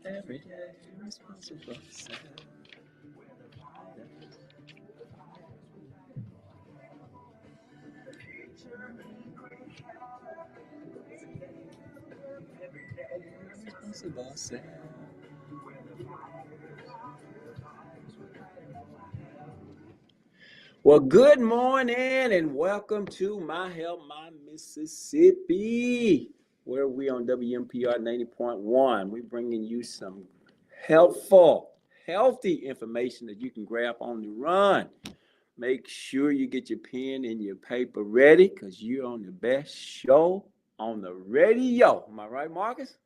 Every day, responsible. Responsible. Well, good morning and welcome to My Help, My Mississippi, where we on WMPR 90.1. We're bringing you some helpful, healthy information that you can grab on the run. Make sure you get your pen and your paper ready because you're on the best show on the radio. Am I right, Marcus?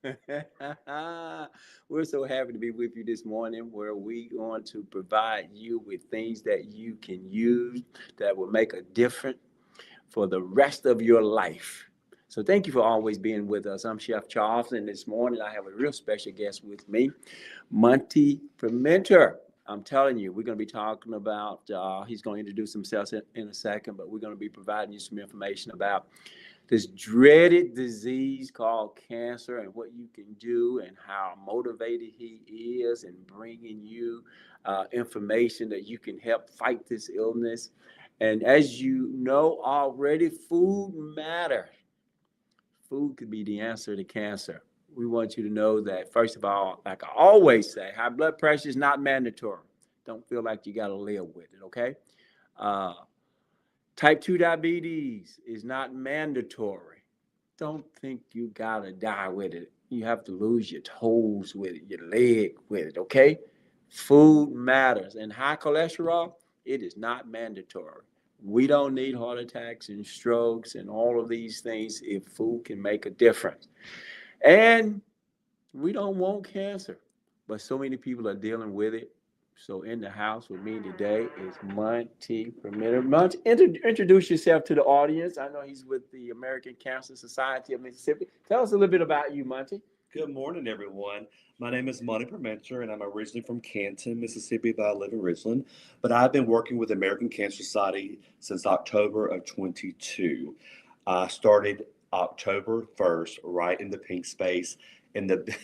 We're so happy to be with you this morning where we're going to provide you with things that you can use that will make a difference for the rest of your life. So thank you for always being with us. I'm Chef Charles, and this morning I have a real special guest with me, Monty Fermenter. I'm telling you, we're going to be talking about, he's going to introduce himself in a second, but we're going to be providing you some information about this dreaded disease called cancer and what you can do and how motivated he is in bringing you information that you can help fight this illness. And as you know already, food matters. Food could be the answer to cancer. We want you to know that, first of all, like I always say, high blood pressure is not mandatory. Don't feel like you got to live with it, okay? Uh, Type 2 diabetes is not mandatory. Don't think you got to die with it. You have to lose your toes with it, your leg with it, okay? Food matters. And high cholesterol, it is not mandatory. We don't need heart attacks and strokes and all of these things if food can make a difference. And we don't want cancer, but so many people are dealing with it. So in the house with me today is Monty Permitter. Monty, introduce yourself to the audience. I know he's with the American Cancer Society of Mississippi. Tell us a little bit about you, Monty. Good morning, everyone. My name is Monty Permenter, and I'm originally from Canton, Mississippi, but I live in Richland. But I've been working with the American Cancer Society since October of 22. I started October 1st, right in the pink space, in the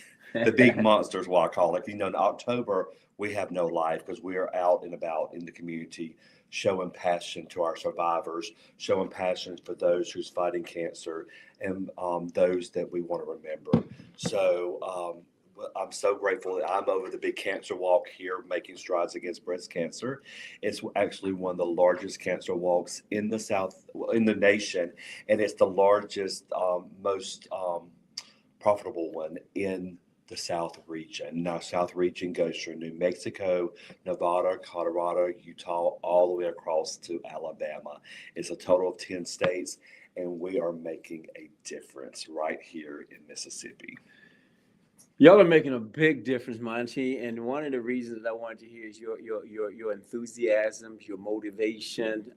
big monsters, what I call it. In October, we have no life because we are out and about in the community showing passion to our survivors, showing passion for those who's fighting cancer and those that we want to remember. I'm so grateful that I'm over the big cancer walk here, making strides against breast cancer. It's actually one of the largest cancer walks in the in the nation, and it's the largest, most profitable one in the South region. Now, South region goes through New Mexico, Nevada, Colorado, Utah, all the way across to Alabama. It's a total of 10 states, and we are making a difference right here in Mississippi. Y'all are making a big difference, Monty. And one of the reasons I wanted to hear is your enthusiasm, your motivation.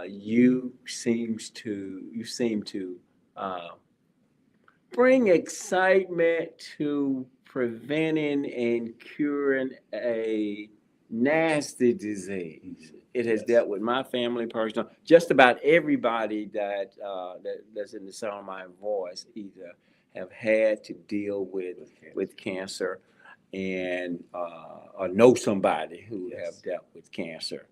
You seem to uh, bring excitement to preventing and curing a nasty disease. It has Yes. dealt with my family personally. Just about everybody that's in the sound of my voice either have had to deal With with cancer. cancer and or know somebody who have Yes. dealt with cancer.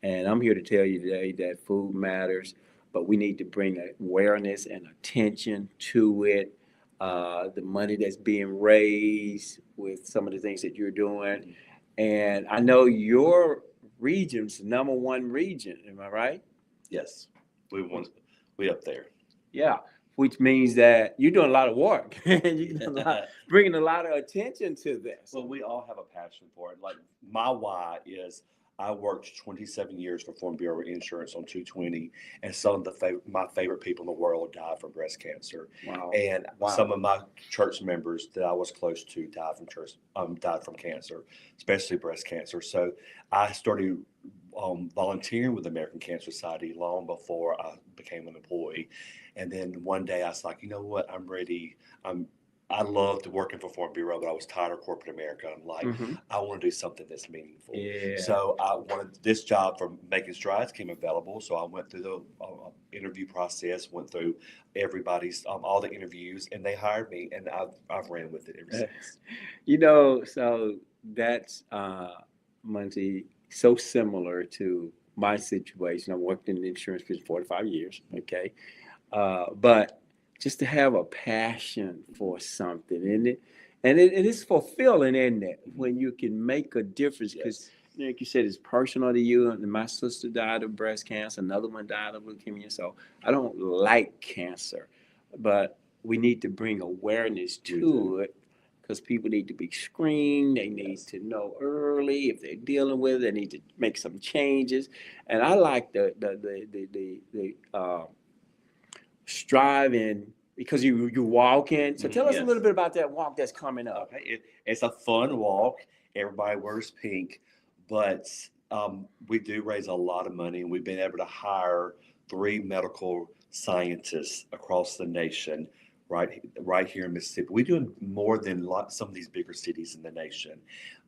And I'm here to tell you today that food matters, but we need to bring awareness and attention to it. The money that's being raised with some of the things that you're doing. And I know your region's number one region. Am I right? Yes. We want we up there. Yeah, which means that you're doing a lot of work and you're doing bringing a lot of attention to this. Well, we all have a passion for it. Like my why is I worked 27 years for Foreign Bureau of Insurance on 220, and some of my favorite people in the world died from breast cancer, Wow. and Wow. some of my church members that I was close to died from cancer, especially breast cancer. So I started volunteering with the American Cancer Society long before I became an employee, and then one day I was like, you know what, I'm ready. I'm I loved working for Farm Bureau, but I was tired of corporate America. I'm like, Mhm. I want to do something that's meaningful. Yeah. So I wanted this job from Making Strides came available. So I went through the interview process, went through everybody's all the interviews, and they hired me, and I've ran with it ever since. So that's Monty, so similar to my situation. I worked in the insurance business 45 years. Okay. But just to have a passion for something, it is fulfilling, isn't it? When you can make a difference, because Yes. like you said, it's personal to you. And my sister died of breast cancer, another one died of leukemia. So I don't like cancer, but we need to bring awareness We to do. it because people need to be screened. They need Yes. to know early if they're dealing with it. They need to make some changes. And I like the striving because you walk in. So tell us a Yes. little bit about that walk that's coming up. Okay, it's a fun walk. Everybody wears pink, but we do raise a lot of money, and we've been able to hire 3 medical scientists across the nation, right here in Mississippi. We're doing more than some of these bigger cities in the nation.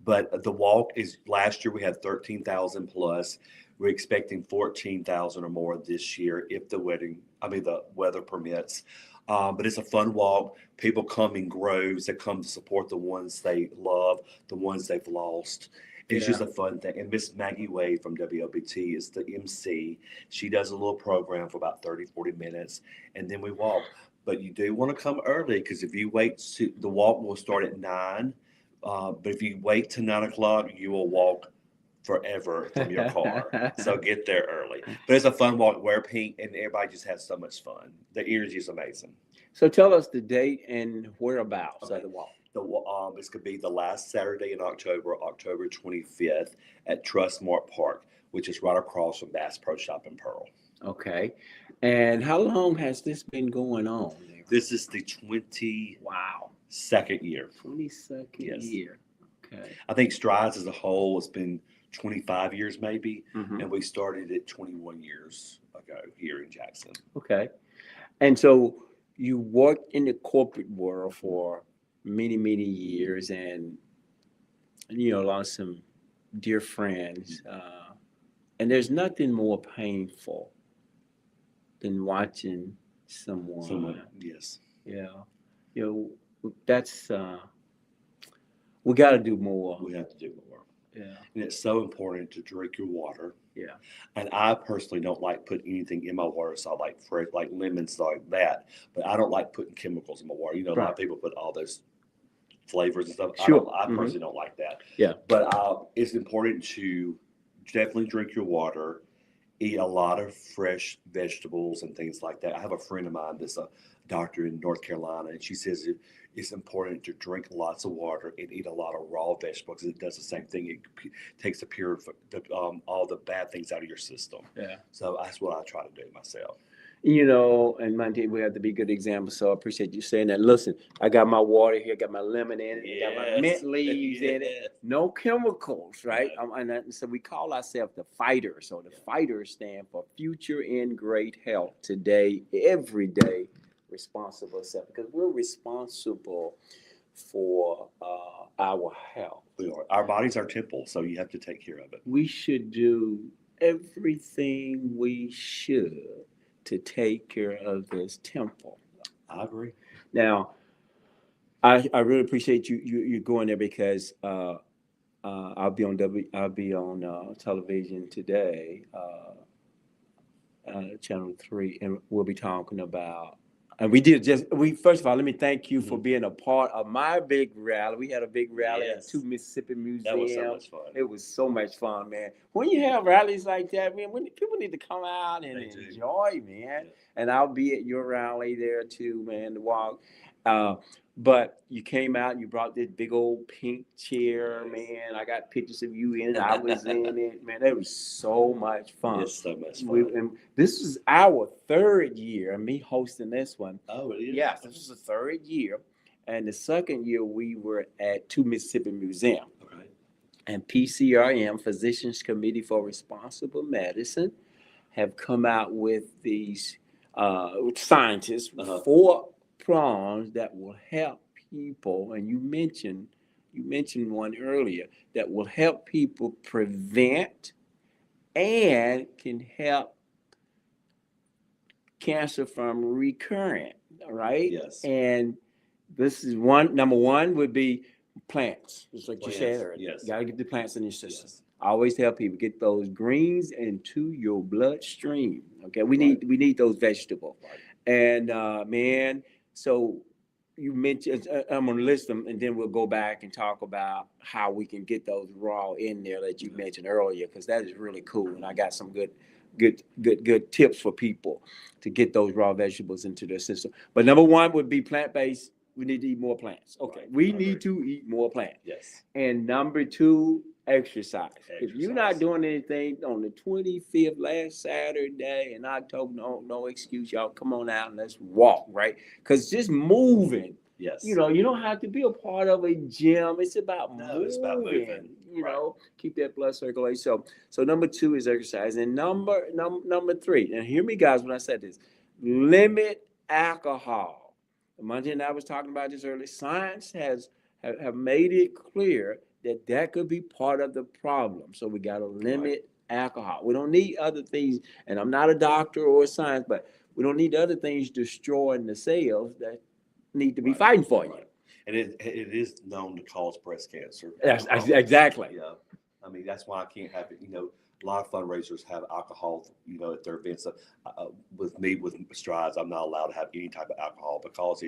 But the walk is last year we had 13,000 plus. We're expecting 14,000 or more this year if the weather permits. But it's a fun walk. People come in groves that come to support the ones they love, the ones they've lost. It's Yeah. just a fun thing. And Miss Maggie Wade from WLBT is the MC. She does a little program for about 30, 40 minutes, and then we walk. But you do want to come early because if you wait, the walk will start at 9. But if you wait to 9 o'clock, you will walk forever from your car. So get there early. But it's a fun walk. Wear pink, and everybody just has so much fun. The energy is amazing. So tell us the date and whereabouts of Okay. the walk. This could be the last Saturday in October, October 25th at Trustmark Park, which is right across from Bass Pro Shop in Pearl. Okay. And how long has this been going on there? This is the 22nd Wow. year. 22nd Yes. year. Okay. I think Strides as a whole has been 25 years maybe, Mhm. and we started it 21 years ago here in Jackson. Okay. And so you worked in the corporate world for many, many years and lost some dear friends. And there's nothing more painful than watching someone. Yes. Yeah. That's we got to do more. We have to do more. Yeah. And it's so important to drink your water. Yeah. And I personally don't like putting anything in my water. So I like fresh, like lemons, like that. But I don't like putting chemicals in my water. A lot Right. of people put all those flavors and stuff. Sure. I Mhm. personally don't like that. Yeah. But it's important to definitely drink your water, eat a lot of fresh vegetables and things like that. I have a friend of mine that's a doctor in North Carolina, and she says it's important to drink lots of water and eat a lot of raw vegetables. It does the same thing. It takes all the bad things out of your system. Yeah. So that's what I try to do myself. And Monty, we have to be good examples. So I appreciate you saying that. Listen, I got my water here, got my lemon in it, got my mint leaves in it. No chemicals, right? And so we call ourselves the fighters. So the fighters stand for future in great health today, every day, responsible self, because we're responsible for our health. We are. Our body's our temple, so you have to take care of it. We should do everything we should to take care of this temple. I agree. Now, I really appreciate you going there because I'll be on television today, Channel 3, and we'll be talking about. And first of all, let me thank you for being a part of my big rally. We had a big rally at 2 Mississippi Museum. That was so much fun. It was so much fun, man. When you have rallies like that, man, people need to come out and enjoy, man. Yeah. And I'll be at your rally there too, man, to walk. But you came out and you brought this big old pink chair, man. I got pictures of you in it. I was in it, man. It was so much fun. It's so much fun. And this is our 3rd year, and me hosting this one. Oh, it is? Yes, this is the 3rd year. And the 2nd year, we were at 2 Mississippi Museum. Okay. And PCRM, Physicians Committee for Responsible Medicine, have come out with these scientists, 4 prongs that will help people, and you mentioned one earlier that will help people prevent and can help cancer from recurring, right? Yes. And this is one, number one would be plants. Just like you said Plants, earlier. yes. You gotta get the plants in your system. Yes. I always tell people, get those greens into your bloodstream. Okay, we Right. need those vegetables. Right. And man, so you mentioned, I'm gonna list them, and then we'll go back and talk about how we can get those raw in there that you mentioned earlier, because that is really cool. And I got some good tips for people to get those raw vegetables into their system. But number one would be plant-based. We need to eat more plants. Okay, Right. we I agree. need to eat more plants. Yes. And number two, exercise. If you're not Exercise. doing anything on the 25th, last Saturday in October, no excuse, y'all. Come on out and let's walk, right? Because just moving, Yes. you don't have to be a part of a gym. It's about No, moving. it's about moving. Right. Keep that blood circulation. So number two is exercise, and number three. And hear me, guys, when I said this: limit alcohol. Monty and I was talking about this earlier. Science have made it clear that could be part of the problem. So we got to limit alcohol. We don't need other things. And I'm not a doctor or a science, but we don't need other things destroying the cells that need to be fighting for you. And it is known to cause breast cancer. Yes, exactly. Yeah. I mean, that's why I can't have it. A lot of fundraisers have alcohol, at their events. With Strides, I'm not allowed to have any type of alcohol because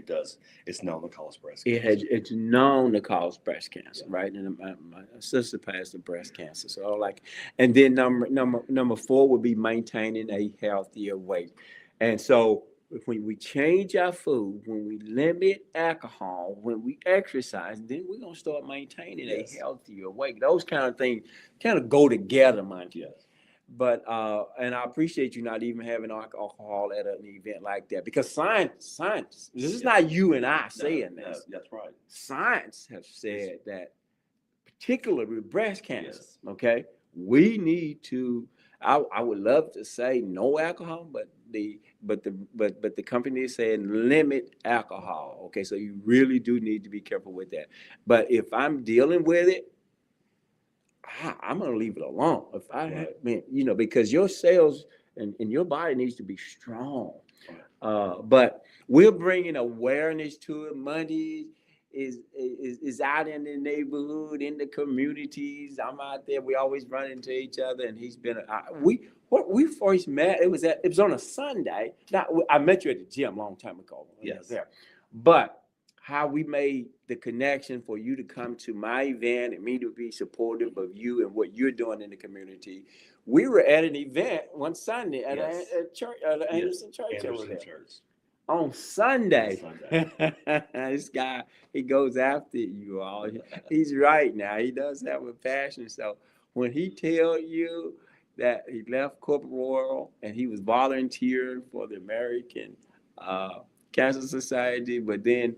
it's known to cause breast cancer. It's known to cause breast cancer, right? And my sister passed of breast cancer. So and then number four would be maintaining a healthier weight. And so when we change our food, when we limit alcohol, when we exercise, then we're gonna start maintaining a healthier weight. Those kind of things kind of go together, mind you. Yes. But and I appreciate you not even having alcohol at an event like that, because science. This is not you and I saying this. No, that's right. Science has said that, particularly with breast cancer. Okay, we need to. I would love to say no alcohol, but the company is saying limit alcohol. Okay, so you really do need to be careful with that. But if I'm dealing with it, I'm gonna leave it alone. If because your cells and your body needs to be strong. But we're bringing awareness to it. Monday is out in the neighborhood, in the communities. I'm out there. We always run into each other, and he's been. We first met. It was on a Sunday. I met you at the gym a long time ago. Yes. There, but how we made the connection for you to come to my event and me to be supportive of you and what you're doing in the community. We were at an event one Sunday at a church, at Anderson Church. On Sunday. This guy, he goes after you all. He's right now. He does have a passion. So when he tell you that he left Corporate World and he was volunteering for the American Cancer Society, but then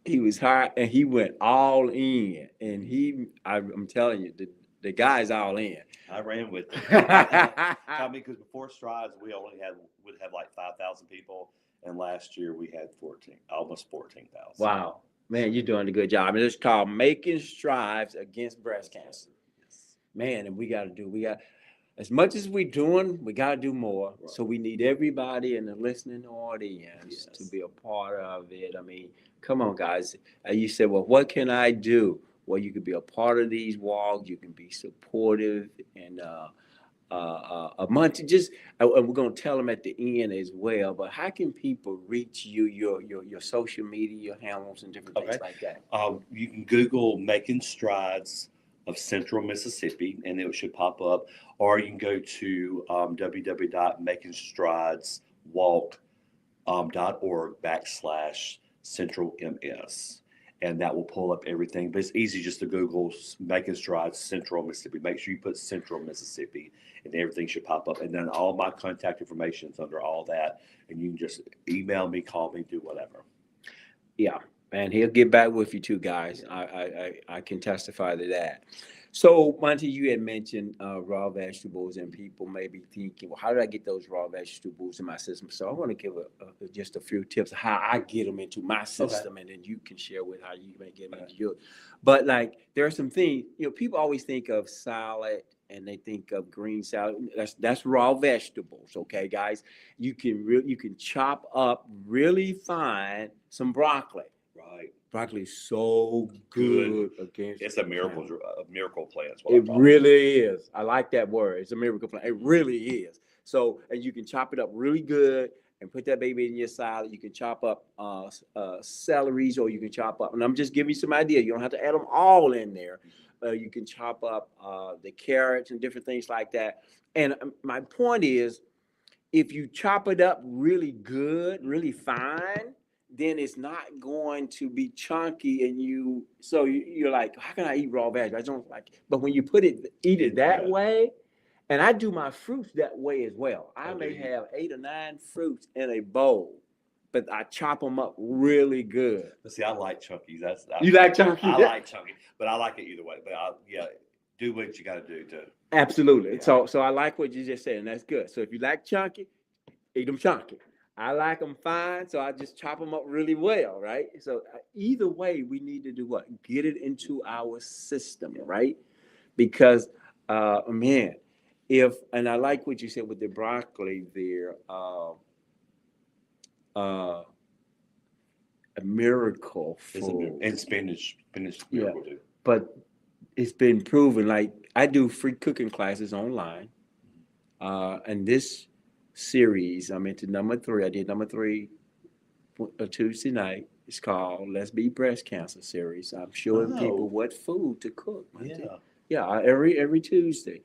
he was hired and he went all in. And I'm telling you, the guy's all in. I ran with him. I mean, because before Strides, would have like 5,000 people, and last year we had almost 14,000. Wow, man, you're doing a good job. And it's called Making Strides Against Breast Cancer. Yes. Man, and we got as much as we're doing, we got to do more. Right. So we need everybody in the listening audience to be a part of it. I mean, come on, guys. You said, well, what can I do? Well, you can be a part of these walks. You can be supportive, and a month. And we're gonna tell them at the end as well. But how can people reach you? Your social media, your handles, and different things like that. You can Google "Making Strides of Central Mississippi," and it should pop up. Or you can go to www.makingstrides.org/CentralMS. And that will pull up everything. But it's easy just to Google Making Strides Central Mississippi. Make sure you put Central Mississippi, and everything should pop up. And then all my contact information is under all that. And you can just email me, call me, do whatever. Yeah, and he'll get back with you too, guys. I can testify to that. So, Monty, you had mentioned raw vegetables, and people may be thinking, well, how do I get those raw vegetables in my system? So, I want to give just a few tips of how I get them into my system, and then you can share with how you may get them into yours. But, like, there are some things, people always think of salad and they think of green salad. That's raw vegetables, okay, guys? You can chop up really fine some broccoli. Right. Broccoli is so good against. It's a miracle plant. It really is. I like that word. It's a miracle plant. It really is. So, and you can chop it up really good and put that baby in your salad. You can chop up celeries, or you can chop up, and I'm just giving you some idea. You don't have to add them all in there. You can chop up the carrots and different things like that. And my point is, if you chop it up really good, really fine, then it's not going to be chunky, and you're like, how can I eat raw veg? I don't like it. But when you eat it that way, and I do my fruits that way as well. I may have 8 or 9 fruits in a bowl, but I chop them up really good. But see, I like chunky. You like chunky? I like chunky, but I like it either way. But do what you got to do to. Absolutely. Yeah. So I like what you just said, and that's good. So if you like chunky, eat them chunky. I like them fine, so I just chop them up really well, right? So either way, we need to do what? Get it into our system, right? Because, man, and I like what you said with the broccoli there, a miracle food. And spinach miracle too. But it's been proven, like I do free cooking classes online, and this series, I'm into number 3. I did number 3 Tuesday night. It's called Let's Beat Breast Cancer series. I'm showing people what food to cook. Every Tuesday.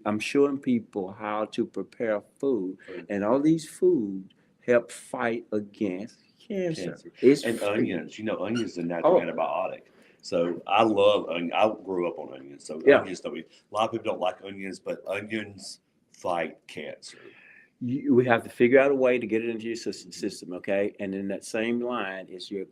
I'm showing people how to prepare food, and all these foods help fight against cancer. And onions, onions is a natural antibiotic. So I love onions. I grew up on onions. So onions, a lot of people don't like onions, but onions fight cancer. We have to figure out a way to get it into your system, okay? And in that same line is your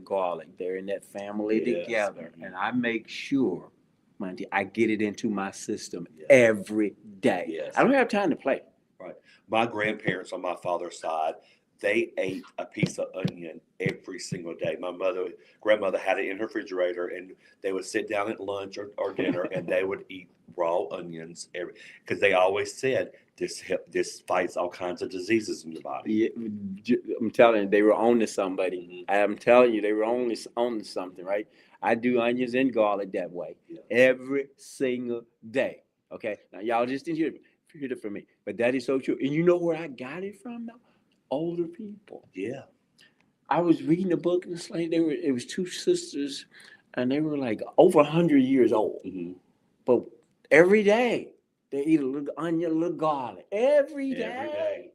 garlic. They're in that family together, and I make sure, Monty, I get it into my system every day. Yes. I don't have time to play. Right. My grandparents on my father's side, they ate a piece of onion every single day. My grandmother had it in her refrigerator, and they would sit down at lunch or dinner, and they would eat raw onions because they always said this fights all kinds of diseases in your body. Yeah, I'm telling you, they were on to somebody. Mm-hmm. I'm telling you, they were on to something, right? I do onions and garlic that way every single day. Okay, now y'all just didn't hear it from me, but that is so true. And you know where I got it from, though? Older people. Yeah. I was reading a book, and it was 2 sisters, and they were like over 100 years old. Mm-hmm. But every day they eat a little onion, a little garlic. Every day.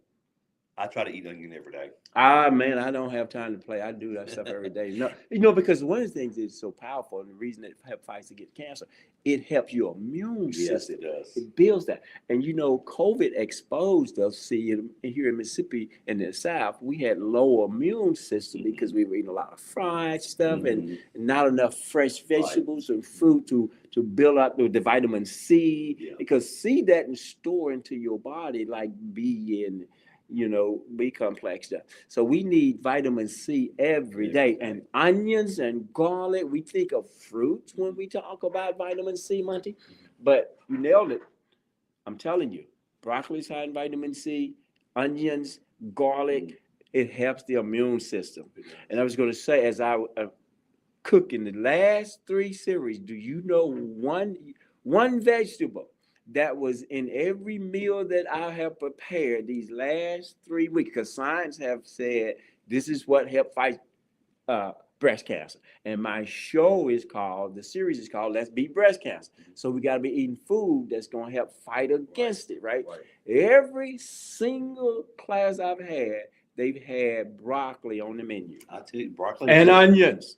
I try to eat onion every day. Man, I don't have time to play. I do that stuff every day. No, because one of the things that's so powerful, and the reason it fights against cancer, it helps your immune system. Yes, it does. It builds that. And COVID exposed us. See, here in Mississippi in the South, we had low immune system because we were eating a lot of fried stuff and not enough fresh vegetables and fruit to build up the vitamin C. Because C doesn't store into your body like B and B complex stuff. So we need vitamin C every day. And onions and garlic, we think of fruits when we talk about vitamin C, Monty. But you nailed it. I'm telling you, broccoli's high in vitamin C, onions, garlic, it helps the immune system. And I was going to say, as I cook in the last 3 series, do you know one vegetable that was in every meal that I have prepared these last 3 weeks? Because science have said this is what helped fight breast cancer. And my the series is called Let's Beat Breast Cancer. So we got to be eating food that's going to help fight against it, right? Every single class I've had, they've had broccoli on the menu. I tell you, broccoli and onions.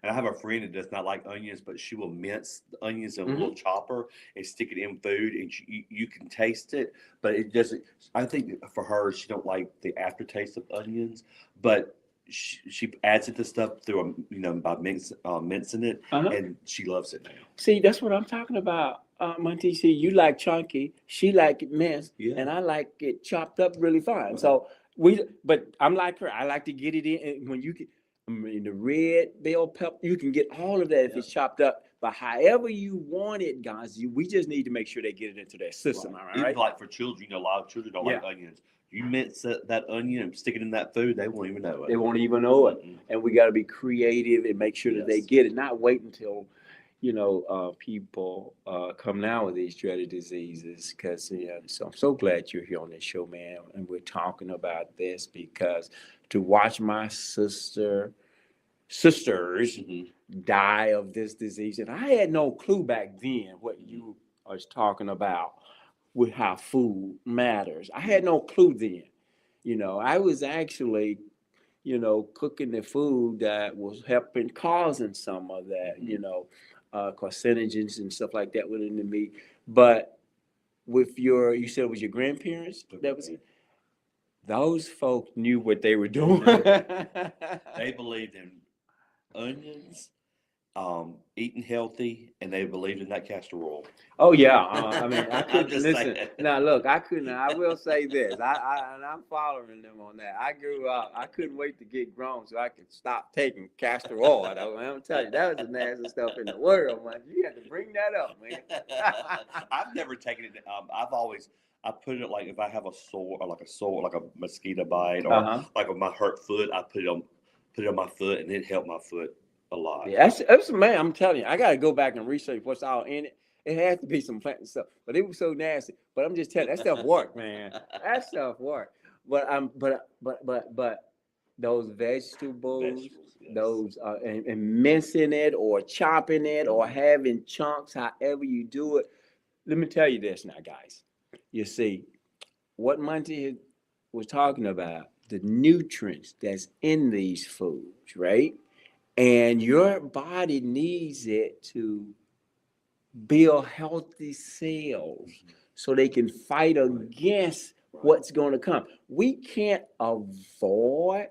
And I have a friend that does not like onions, but she will mince the onions in a little chopper and stick it in food, and you can taste it. But it doesn't. I think for her, she don't like the aftertaste of onions. But she adds it to stuff through by mincing it, Uh-huh. and she loves it now. See, that's what I'm talking about. Monty, see, you like chunky, she like it minced, Yeah. and I like it chopped up really fine. Right. So but I'm like her. I like to get it in and when you get in the red bell pepper. You can get all of that if Yeah. it's chopped up. But however you want it, guys, we just need to make sure they get it into their system. All Even right? like for children, a lot of children don't like Yeah. onions. You mince that onion and stick it in that food, they won't even know They it. won't even know it. Mm-mm. And we got to be creative and make sure that they Yes. get it. Not wait until people come down with these dreaded diseases. Because so I'm so glad you're here on this show, man. And we're talking about this because to watch my sisters Mhm. die of this disease, and I had no clue back then what you was talking about with how food matters. I had no clue then. I was actually cooking the food that was causing some of that, carcinogens and stuff like that within the meat. But you said it was your grandparents that was it? Those folks knew what they were doing. They believed in onions, eating healthy, and they believed in that castor oil. Oh yeah, I mean, I I'm couldn't just listen. saying. Now look, I couldn't. I will say this. And I'm following them on that. I grew up. I couldn't wait to get grown so I could stop taking castor oil. I'm telling you, that was the nasty stuff in the world, man. You had to bring that up, man. I've never taken it. I put it like if I have a sore or like a mosquito bite or Uh-huh. like with my hurt foot, I put it on my foot and it helped my foot a lot. Yeah, that's man. I'm telling you, I got to go back and research what's all in it. It has to be some plant and stuff, but it was so nasty. But I'm just telling you, that stuff worked, man. That stuff worked. But those vegetables, Yes. those and mincing it or chopping it or having chunks, however you do it. Let me tell you this now, guys. You see, what Monty was talking about, the nutrients that's in these foods, right? And your body needs it to build healthy cells so they can fight against what's going to come. We can't avoid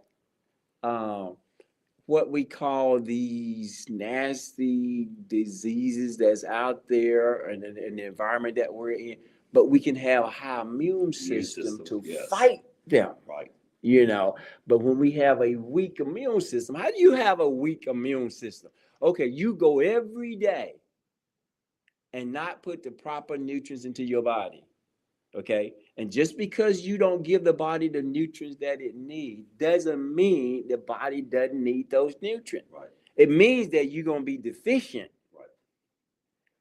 what we call these nasty diseases that's out there and in the environment that we're in, but we can have a high immune system to fight them. Right. But when we have a weak immune system, how do you have a weak immune system? Okay, you go every day and not put the proper nutrients into your body. Okay, and just because you don't give the body the nutrients that it needs doesn't mean the body doesn't need those nutrients. Right. It means that you're going to be deficient. Right.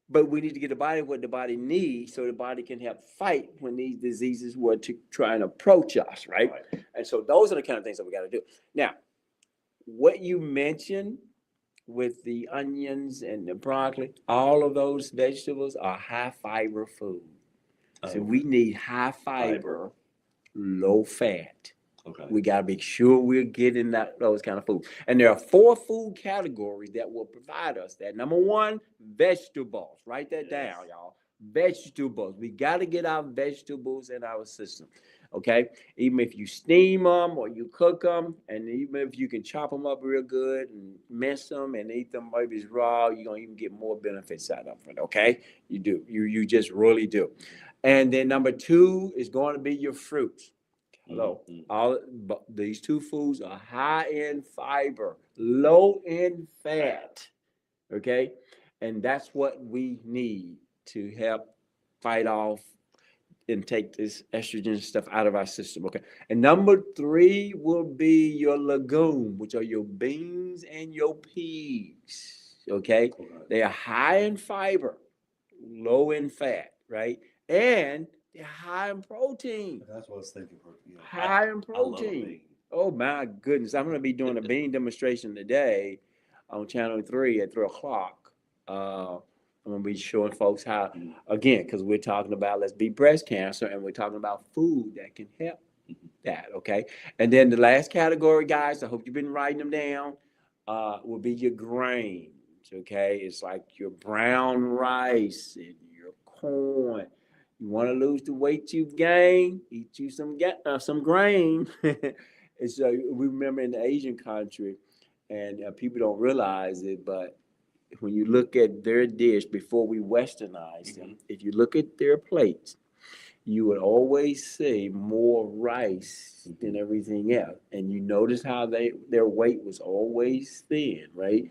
But we need to get the body what the body needs so the body can help fight when these diseases were to try and approach us, right? And so those are the kind of things that we got to do. Now, what you mentioned with the onions and the broccoli, all of those vegetables are high fiber food. So we need high fiber, low fat. Okay. We got to make sure we're getting those kind of food. And there are 4 food categories that will provide us that. Number 1, vegetables. Write that down, y'all. Vegetables. We got to get our vegetables in our system. Okay? Even if you steam them or you cook them, and even if you can chop them up real good and mince them and eat them maybe it's raw, you're going to even get more benefits out of it. Okay? You do. You just really do. And then number 2 is going to be your fruits. Hello. These 2 foods are high in fiber, low in fat. Okay. And that's what we need to help fight off and take this estrogen stuff out of our system. Okay. And number 3 will be your legume, which are your beans and your peas. Okay. They are high in fiber, low in fat, right? And they're high in protein. That's what I was thinking. High in protein. Oh my goodness. I'm going to be doing a bean demonstration today on Channel 3 at 3 o'clock. I'm going to be showing folks how, again, because we're talking about let's beat breast cancer and we're talking about food that can help that. Okay. And then the last category, guys, I hope you've been writing them down, will be your grains. Okay. It's like your brown rice and your corn. You want to lose the weight you've gained, eat you some grain It's we remember in the Asian country, and people don't realize it, but when you look at their dish before we westernized them, if you look at their plates, you would always see more rice than everything else. And you notice how their weight was always thin, right?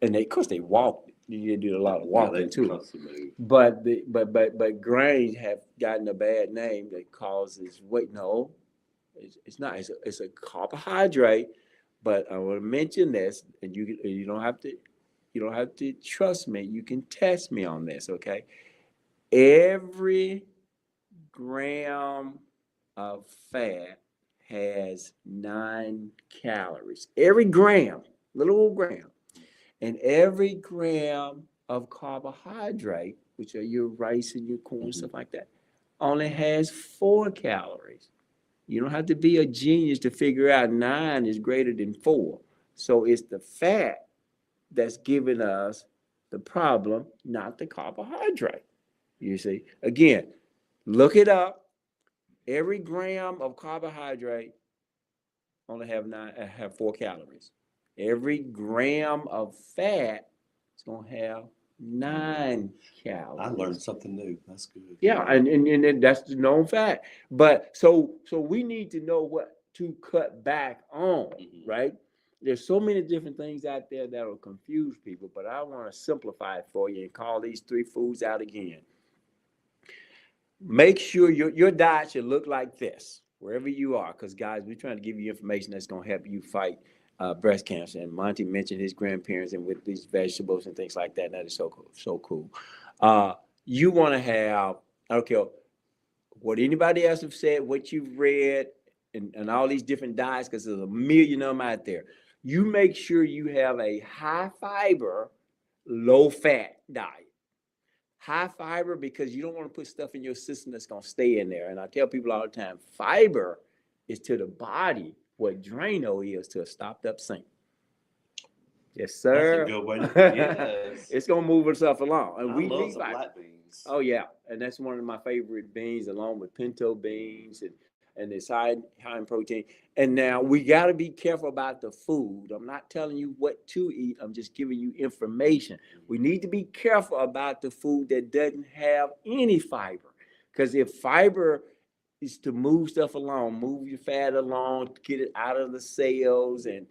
And of course they walked. You did a lot of walking too. Constantly. But grains have gotten a bad name that causes weight. No, it's not. It's a carbohydrate. But I want to mention this, and you don't have to trust me. You can test me on this, okay? Every gram of fat has 9 calories. Every gram, little old gram. And every gram of carbohydrate, which are your rice and your corn, stuff like that, only has 4 calories. You don't have to be a genius to figure out 9 is greater than 4. So it's the fat that's giving us the problem, not the carbohydrate. You see, again, look it up. Every gram of carbohydrate only have 4 calories. Every gram of fat is gonna have 9 calories. I learned something new. That's good. Yeah, and that's the known fact. But so we need to know what to cut back on, right? There's so many different things out there that will confuse people, but I want to simplify it for you and call these 3 foods out again. Make sure your diet should look like this wherever you are, because guys, we're trying to give you information that's going to help you fight breast cancer. And Monty mentioned his grandparents and with these vegetables and things like that. And that is so cool. You want to have, I don't care what anybody else have said, what you've read, and all these different diets, because there's a million of them out there. You make sure you have a high fiber, low fat diet. High fiber, because you don't want to put stuff in your system that's going to stay in there. And I tell people all the time, fiber is to the body what Drano is to a stopped up sink. Yes, sir. That's a good way. Yes. It's going to move itself along. And we love need some fiber. black beans. Oh, yeah. And that's one of my favorite beans, along with pinto beans and it's high in protein. And now we got to be careful about the food. I'm not telling you what to eat. I'm just giving you information. We need to be careful about the food that doesn't have any fiber. Because if fiber is to move stuff along, move your fat along, get it out of the cells, and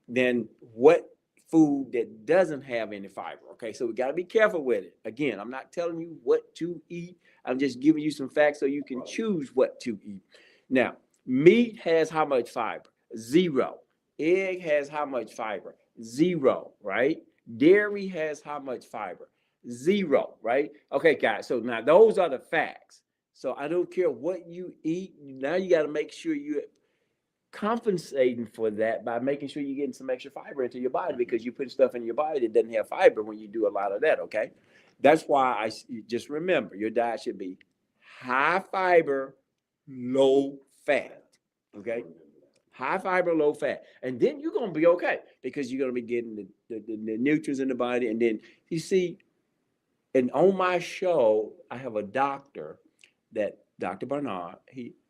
then what food that doesn't have any fiber. Okay, so we got to be careful with it. Again, I'm not telling you what to eat. I'm just giving you some facts so you can choose what to eat. Now, meat has how much fiber? 0. Egg has how much fiber? 0, right? Dairy has how much fiber? 0, right? Okay, guys, so now those are the facts. So I don't care what you eat. Now you got to make sure you're compensating for that by making sure you're getting some extra fiber into your body, because you put stuff in your body that doesn't have fiber when you do a lot of that, okay? That's why just remember, your diet should be high fiber, low fat, okay? High fiber, low fat. And then you're going to be okay, because you're going to be getting the nutrients in the body. And then you see, and on my show, I have a doctor, that Dr. Bernard,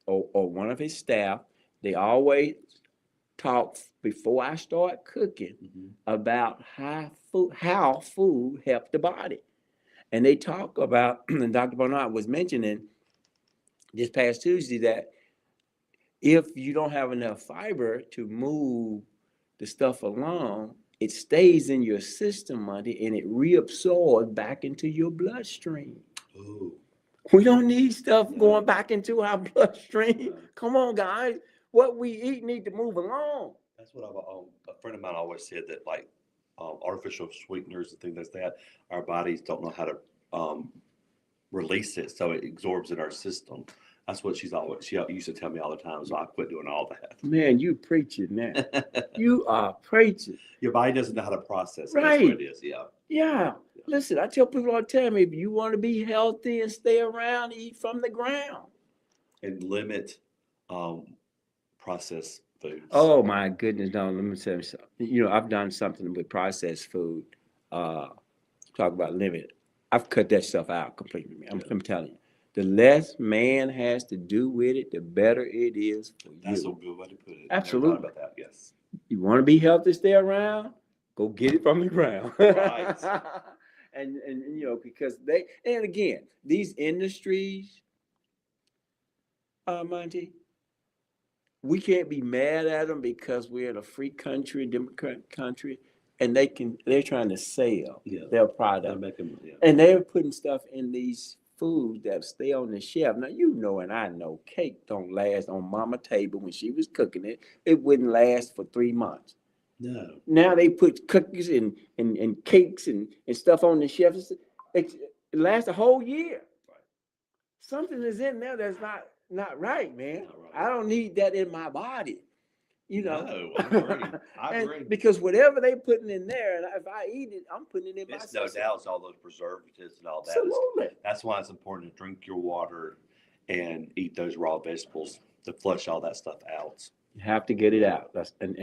or one of his staff, they always talk before I start cooking about how food helps the body. And they talk about, and Dr. Bernard was mentioning this past Tuesday, that if you don't have enough fiber to move the stuff along, it stays in your system, Monty, and it reabsorbs back into your bloodstream. Ooh. We don't need stuff going back into our bloodstream. Come on, guys. What we eat need to move along. That's what a friend of mine always said, that like artificial sweeteners and things like that, our bodies don't know how to release it, so it absorbs in our system. That's what she used to tell me all the time. So I quit doing all that. Man, you preaching now. You are preaching. Your body doesn't know how to process it. Right. That's what it is. Yeah. Yeah. Listen, I tell people all the time, if you want to be healthy and stay around, eat from the ground. And limit processed foods. Oh my goodness, don't let me tell you something. You know, I've done something with processed food. Talk about limit. I've cut that stuff out completely, man. I'm telling you. The less man has to do with it, the better it is for That's a you. good way to put it. Absolutely. Never thought about that. Yes. You want to be healthy, stay around, go get it from the ground. Right. And you know, because they, and again, these industries, Monty, we can't be mad at them because we're in a free country, democratic country, and they're trying to sell Yeah. their They're product. making, yeah. And they're putting stuff in these foods that stay on the shelf. Now you know, and I know, cake don't last on Mama table when she was cooking it. It wouldn't last for 3 months. No. Now they put cookies and cakes and stuff on the shelf. It lasts a whole year. Right. Something is in there that's not right, man. Not right. I don't need that in my body. You know. No, I agree. I And agree. because whatever they putting in there, and if I eat it, I'm putting it in my It's no system. doubt it's all those preservatives and all that. Absolutely. That's why it's important to drink your water and eat those raw vegetables to flush all that stuff out. You have to get it out. That's and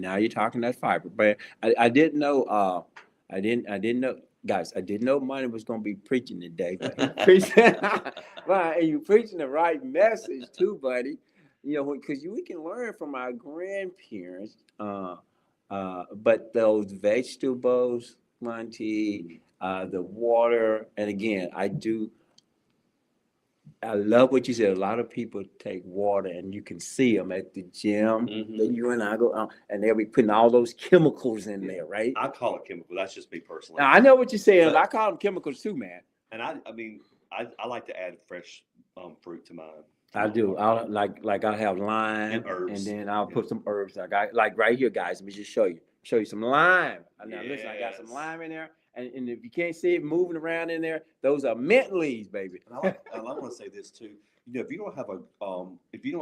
now you're talking that fiber. But I didn't know I didn't know, guys, I didn't know Money was gonna be preaching today. But right, and you preaching the right message too, buddy. You know, because we can learn from our grandparents. But those vegetables, Monty, the water, and again, I love what you said. A lot of people take water, and you can see them at the gym. Mhm. That you and I go, and they'll be putting all those chemicals in there, right? I call it chemical. That's just me personally. Now I know what you're saying. But- But I call them chemicals too, man. And I mean, I like to add fresh fruit to mine. I do. I'll I'll have lime, And herbs. then I'll Yeah. put some herbs. I got like right here, guys. Let me just show you some lime. Now listen, I got some Yes. lime in there, and if you can't see it moving around in there, those are mint leaves, baby. And I want to say this too. You know, if you don't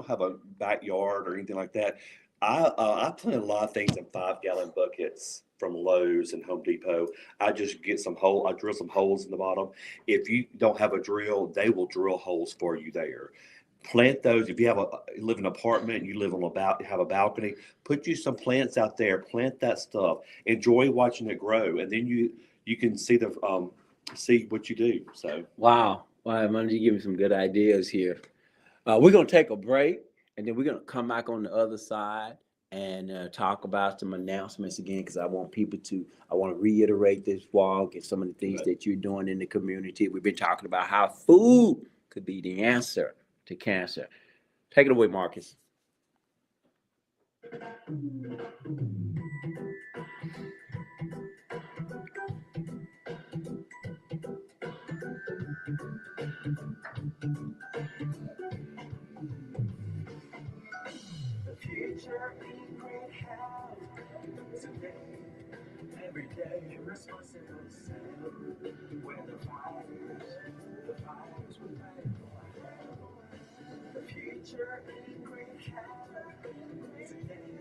have a backyard or anything like that, I plant a lot of things in 5-gallon buckets from Lowe's and Home Depot. I just get I drill some holes in the bottom. If you don't have a drill, they will drill holes for you there. Plant those. If you live in an apartment, you have a balcony, put you some plants out there. Plant that stuff. Enjoy watching it grow, and then you can see see what you do. So Wow. Wow, Monday, you give me some good ideas here. We're going to take a break, and then we're going to come back on the other side and talk about some announcements again, because I want to reiterate this walk and some of the things Okay. that you're doing in the community. We've been talking about how food could be the answer to cancer. Take it away, Marcus. The future in great health today. Every day, responsible self. Where the fires will light for health. The future in great health today.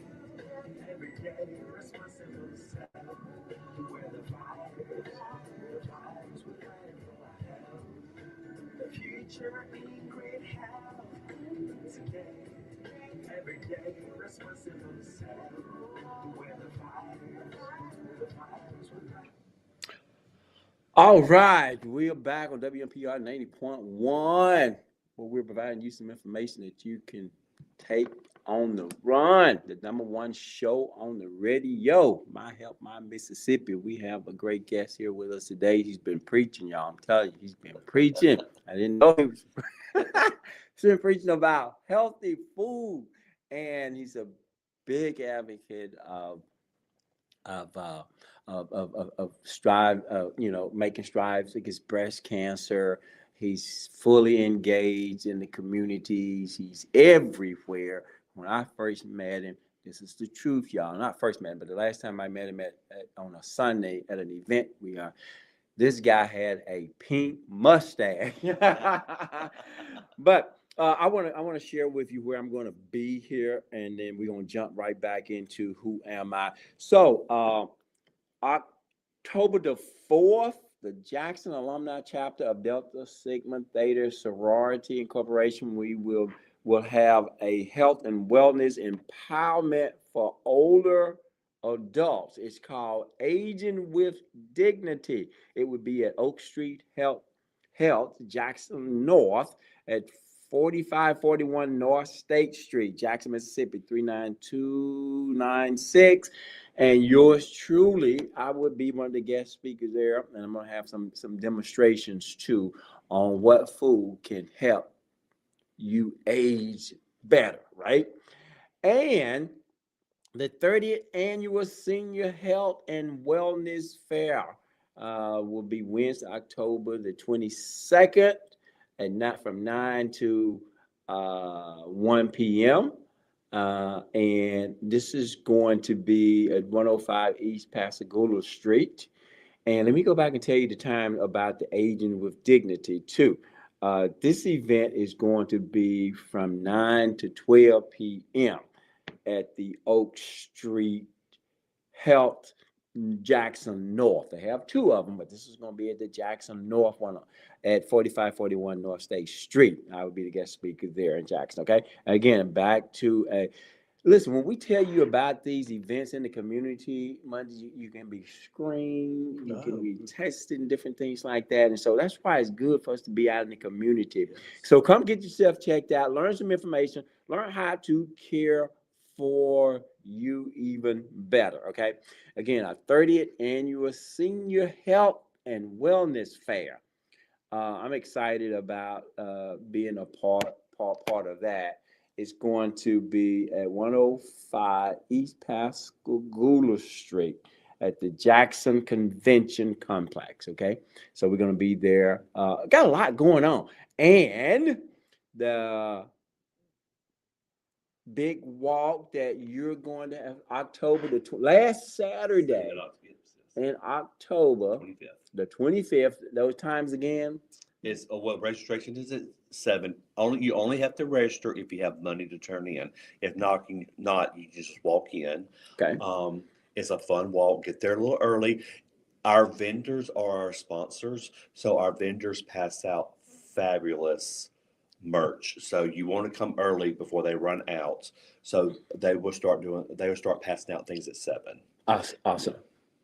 Every day, responsible self. Where the fires will light for health. The future in great health today. Every day, responsible self. Where the fires will light. All right, we are back on WMPR 90.1, where we're providing you some information that you can take on the run. The #1 show on the radio, My Help, My Mississippi. We have a great guest here with us today. He's been preaching, y'all. I'm telling you, he's been preaching. I didn't know he was. He's been preaching about healthy food, and he's a big advocate of strive, making strives against breast cancer. He's fully engaged in the communities. He's everywhere. When I first met him, this is the truth, y'all. Not first met him, but the last time I met him on a Sunday at an event this guy had a pink mustache. But I want to share with you where I'm going to be here, and then we're going to jump right back into who am I. So October the 4th, the Jackson Alumni Chapter of Delta Sigma Theta Sorority Incorporation, we will have a health and wellness empowerment for older adults. It's called Aging with Dignity. It would be at Oak Street Health, Jackson North at 4541 North State Street, Jackson, Mississippi, 39296. And yours truly, I would be one of the guest speakers there, and I'm gonna have some demonstrations too on what food can help you age better, right? And the 30th annual Senior Health and Wellness Fair will be Wednesday, October the 22nd, and not from 9 to 1 p.m. And this is going to be at 105 East Pascagoula Street. And let me go back and tell you the time about the Aging with Dignity too. This event is going to be from 9 to 12 p.m. at the Oak Street Health Jackson North. They have two of them, but this is going to be at the Jackson North one at 4541 North State Street. I will be the guest speaker there in Jackson. Okay. Again, back to listen, when we tell you about these events in the community, Monday, you can be screened, you can be tested and different things like that. And so that's why it's good for us to be out in the community. So come get yourself checked out, learn some information, learn how to care for you even better. Okay. Again, our 30th annual Senior Health and Wellness Fair. I'm excited about being a part of that. It's going to be at 105 East Pascagoula Street at the Jackson Convention Complex. Okay. So we're going to be there. Got a lot going on. And the big walk that you're going to have October last Saturday in October, 25th. The 25th. Those times again. It's what registration is it? 7. You only have to register if you have money to turn in. If not, you just walk in. Okay. It's a fun walk. Get there a little early. Our vendors are our sponsors, so our vendors pass out fabulous merch. So you want to come early before they run out. So they will start passing out things at 7. Awesome.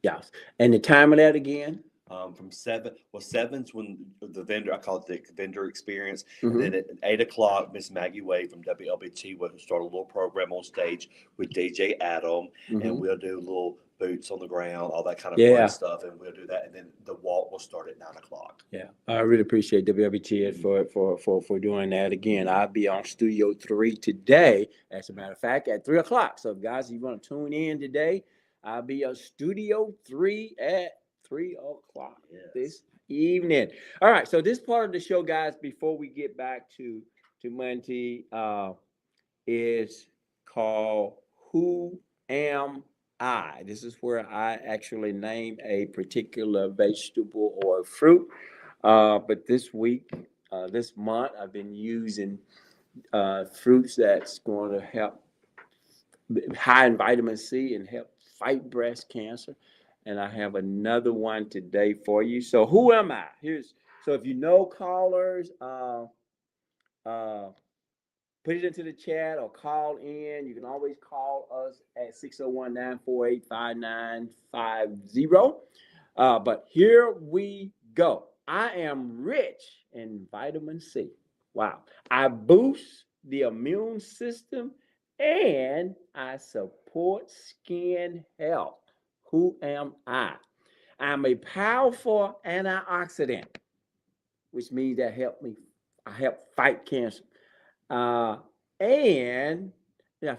Yes. And the time of that again? From 7. Well, 7's when the vendor, I call it the vendor experience. Mm-hmm. And then at 8 o'clock, Miss Maggie Wade from WLBT will start a little program on stage with DJ Adam. Mm-hmm. And we'll do little boots on the ground, all that kind of fun stuff. And we'll do that. And then the walk will start at 9 o'clock. Yeah. I really appreciate WLBT for doing that. Again, I'll be on Studio 3 today, as a matter of fact, at 3 o'clock. So guys, if you want to tune in today, I'll be on Studio 3 at 3 o'clock this evening. All right. So this part of the show, guys, before we get back to Monty, is called Who Am I? This is where I actually name a particular vegetable or fruit. But this week, this month, I've been using fruits that's going to help high in vitamin C and help fight breast cancer. And I have another one today for you. So who am I? So if you know callers, put it into the chat or call in. You can always call us at 601-948-5950. But here we go. I am rich in vitamin C. Wow. I boost the immune system and I support skin health. Who am I? I'm a powerful antioxidant, which means that I help fight cancer. And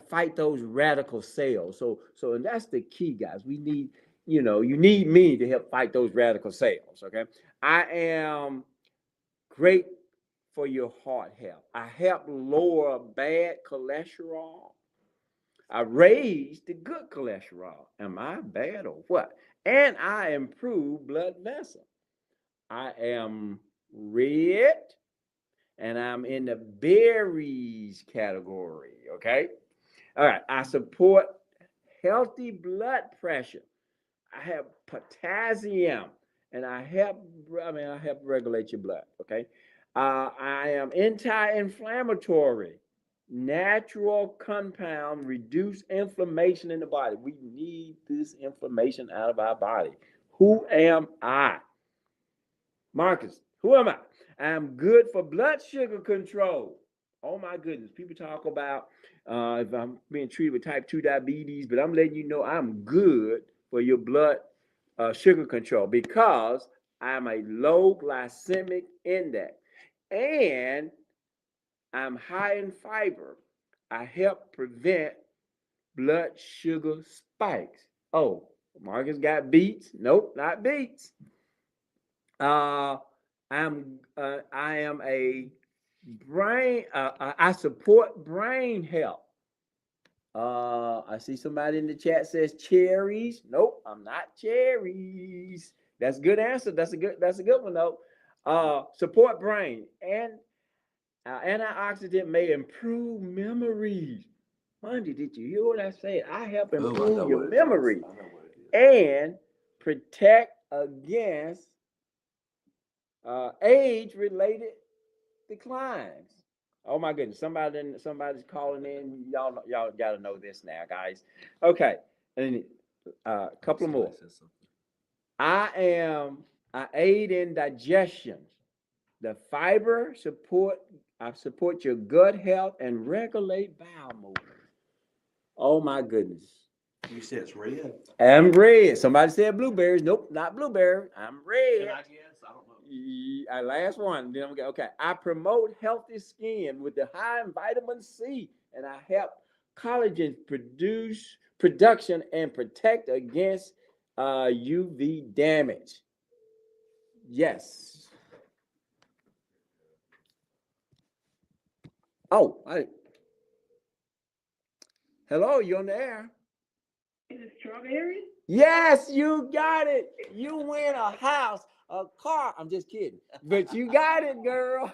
fight those radical cells. So and that's the key, guys. We need, you need me to help fight those radical cells. Okay. I am great for your heart health. I help lower bad cholesterol. I raise the good cholesterol. Am I bad or what? And I improve blood vessel. I am red. And I'm in the berries category, okay? All right, I support healthy blood pressure. I have potassium, and I help regulate your blood, okay? I am anti-inflammatory. Natural compound, reduce inflammation in the body. We need this inflammation out of our body. Who am I? Marcus, who am I? I'm good for blood sugar control. Oh my goodness. People talk about if I'm being treated with type 2 diabetes, but I'm letting you know I'm good for your blood sugar control because I'm a low glycemic index and I'm high in fiber. I help prevent blood sugar spikes. Oh, Marcus got beets? Nope, not beets. Uh, I am a brain. I support brain health. I see somebody in the chat says cherries. Nope, I'm not cherries. That's a good answer. That's a good one though. Support brain and antioxidant may improve memory. Monday, did you hear what I said? I help improve your memory and protect against age-related declines. Oh my goodness! Somebody's calling in. Y'all got to know this now, guys. Okay, and a couple more. I aid in digestion. The fiber support your gut health and regulate bowel movement. Oh my goodness. You said it's red. I'm red. Somebody said blueberries. Nope, not blueberry. I'm red. Can I guess? I don't know. Last one. Then okay. I promote healthy skin with the high in vitamin C, and I help collagen production and protect against UV damage. Yes. Oh, hello, you're on the air. Is it strawberry? Yes, you got it. You win a house, a car. I'm just kidding, but you got it, girl.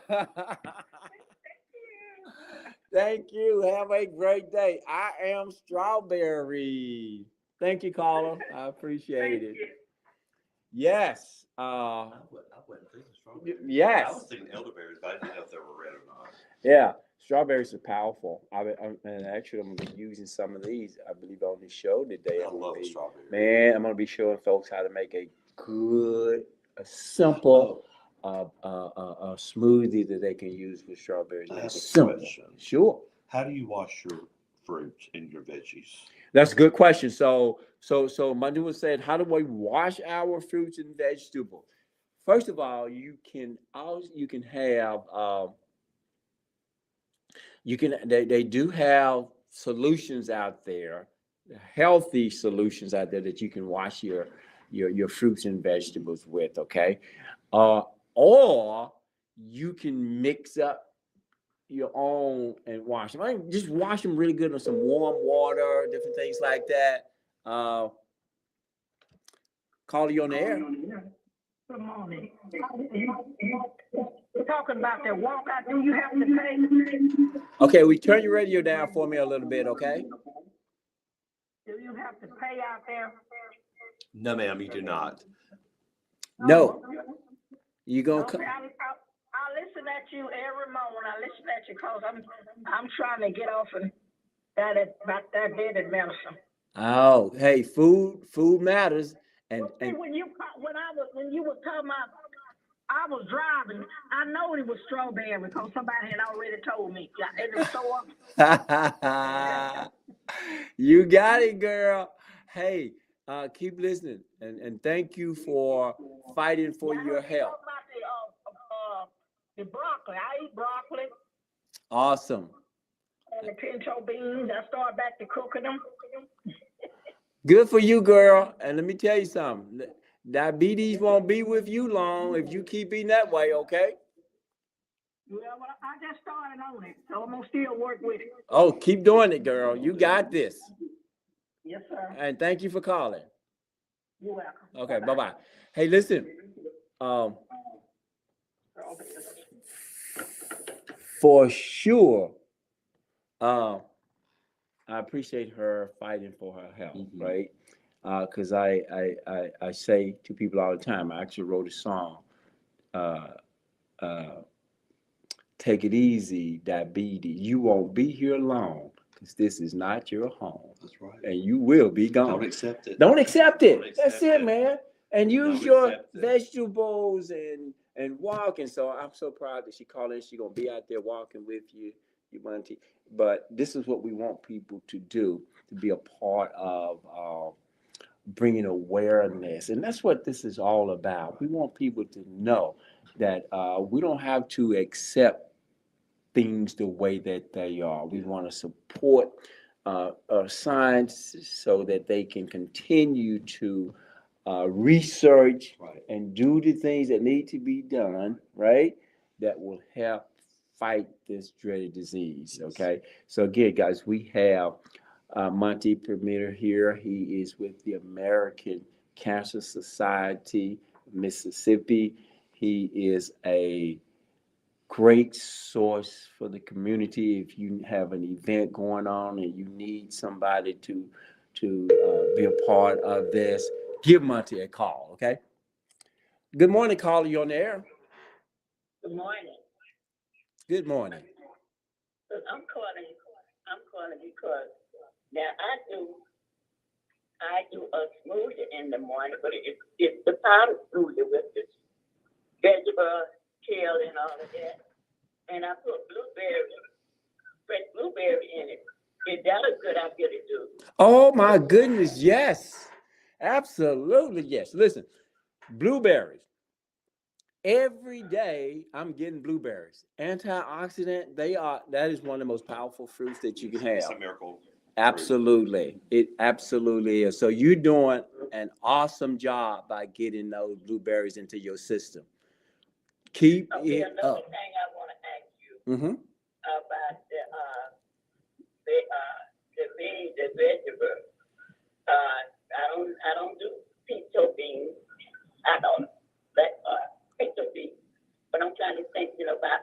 Thank you. Have a great day. I am Strawberry. Thank you, caller. I appreciate it. Yes. I wasn't thinking strawberries. Yes. I was thinking elderberries, but I didn't know if they were red or not. Yeah. Strawberries are powerful. And actually, I'm going to be using some of these, I believe, on this show today. I love strawberries. Man, I'm going to be showing folks how to make a good, a simple smoothie that they can use with strawberries. I have a simple. question. Sure. How do you wash your fruit and your veggies? That's a good question. So Mandu said, how do we wash our fruits and vegetables? First of all, they do have solutions out there, healthy solutions out there that you can wash your fruits and vegetables with, okay? Or you can mix up your own and wash them. I mean, just wash them really good in some warm water, different things like that. Call you on the air. Good morning. We're talking about that walkout. Do you have to pay? Okay, we turn your radio down for me a little bit, okay? Do you have to pay out there? No, ma'am, you do not. No. You gonna come? I listen at you every morning. I listen at you because I'm trying to get off of that bedded medicine. Oh, hey, food matters. And when you were talking about, I was driving. I know it was strawberry because somebody had already told me in the store. You got it, girl. Hey, keep listening and thank you for fighting for your health. The broccoli. I eat broccoli. Awesome. And the pinto beans. I started back to cooking them. Good for you, girl. And let me tell you something. Diabetes won't be with you long if you keep eating that way, okay? Well, I just started on it, so I'm going to still work with it. Oh, keep doing it, girl. You got this. Yes, sir. And thank you for calling. You're welcome. Okay, bye-bye. Hey, listen. For sure, I appreciate her fighting for her health, right? Because I say to people all the time, I actually wrote a song, take it easy, diabetes. You won't be here long because this is not your home. That's right. And you will be gone. Don't accept it. Don't accept it. Don't accept That's it, man. And use Don't your accept it. vegetables and and walking. So I'm so proud that she called in. She's gonna be out there walking with you, Monty. But this is what we want people to do, to be a part of bringing awareness, and that's what this is all about. We want people to know that we don't have to accept things the way that they are. We want to support science so that they can continue to research Right. and do the things that need to be done, right? That will help fight this dreaded disease. Okay. So again, guys, we have Monty Permitter here. He is with the American Cancer Society, Mississippi. He is a great source for the community. If you have an event going on and you need somebody to be a part of this, give Monty a call. Okay. Good morning, caller. You on the air? Good morning. Good morning. Look, I'm calling because now I do a smoothie in the morning, but it's the powdered smoothie with the vegetable, kale, and all of that. And I put fresh blueberry in it. Is that a good idea to do? Oh my goodness, yes. Absolutely, yes. Listen, blueberries. Every day I'm getting blueberries. Antioxidant, that is one of the most powerful fruits that you can It's have. a miracle. Absolutely. It absolutely is. So you're doing an awesome job by getting those blueberries into your system. Keep Okay, it another up. thing I want to ask you Mm-hmm. about the vegetable. I don't do pinto beans. I don't like pinto beans. But I'm trying to think, about